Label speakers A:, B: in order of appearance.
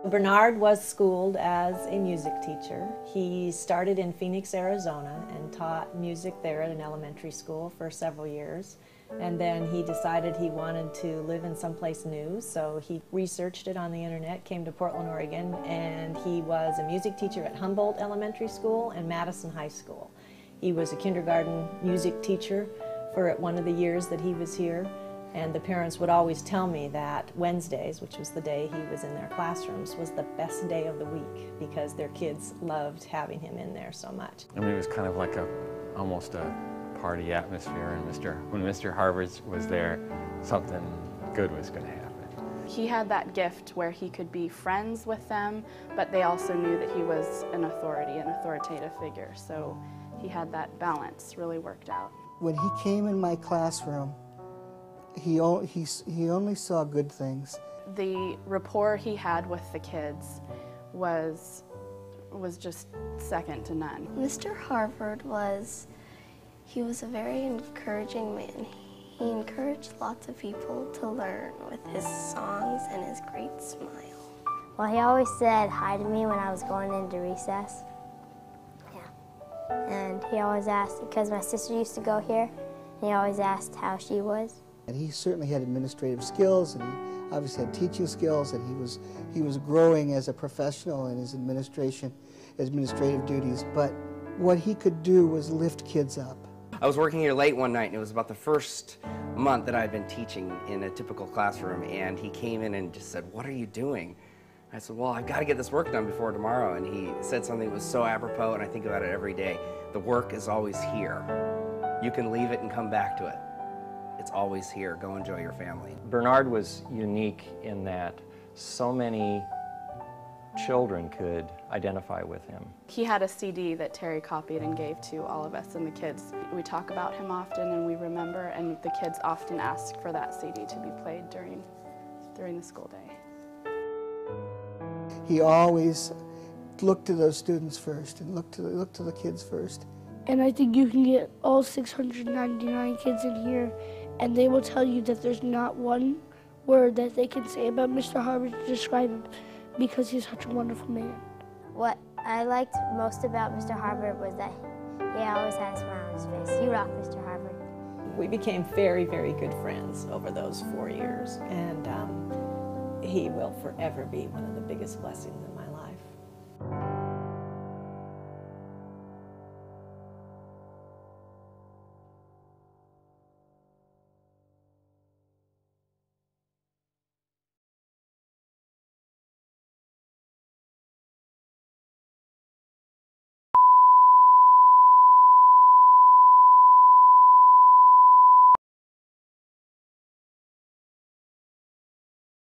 A: Bernard was schooled as a music teacher. He started in Phoenix, Arizona, and taught music there at an elementary school for several years. And then he decided he wanted to live in someplace new, so he researched it on the internet, came to Portland, Oregon, and he was a music teacher at Humboldt Elementary School and Madison High School. He was a kindergarten music teacher for one of the years that he was here. And the parents would always tell me that Wednesdays, which was the day he was in their classrooms, was the best day of the week because their kids loved having him in there so much.
B: I mean, it was kind of like almost a party atmosphere, and when Mr. Harvard was there, something good was going to happen.
C: He had that gift where he could be friends with them, but they also knew that he was an authority, an authoritative figure. So he had that balance really worked out.
D: When he came in my classroom, he only saw good things.
C: The rapport he had with the kids was just second to none.
E: Mr. Harvard he was a very encouraging man. He encouraged lots of people to learn with his songs and his great smile.
F: Well, he always said hi to me when I was going into recess. Yeah. And he always asked, because my sister used to go here, and he always asked how she was.
D: And he certainly had administrative skills, and he obviously had teaching skills, and he was growing as a professional in his administrative duties. But what he could do was lift kids up.
G: I was working here late one night, and it was about the first month that I'd been teaching in a typical classroom, and he came in and just said, "What are you doing?" I said, "Well, I've got to get this work done before tomorrow." And he said something that was so apropos, and I think about it every day. The work is always here. You can leave it and come back to it. It's always here. Go enjoy your family.
B: Bernard was unique in that so many children could identify with him.
C: He had a CD that Terry copied and gave to all of us and the kids. We talk about him often and we remember, and the kids often ask for that CD to be played during the school day.
D: He always looked to those students first and looked to the kids first.
H: And I think you can get all 699 kids in here, and they will tell you that there's not one word that they can say about Mr. Harvard to describe him, because he's such a wonderful man.
F: What I liked most about Mr. Harvard was that he always had a smile on his face. You rock, Mr. Harvard.
A: We became very, very good friends over those 4 years, and he will forever be one of the biggest blessings in my life.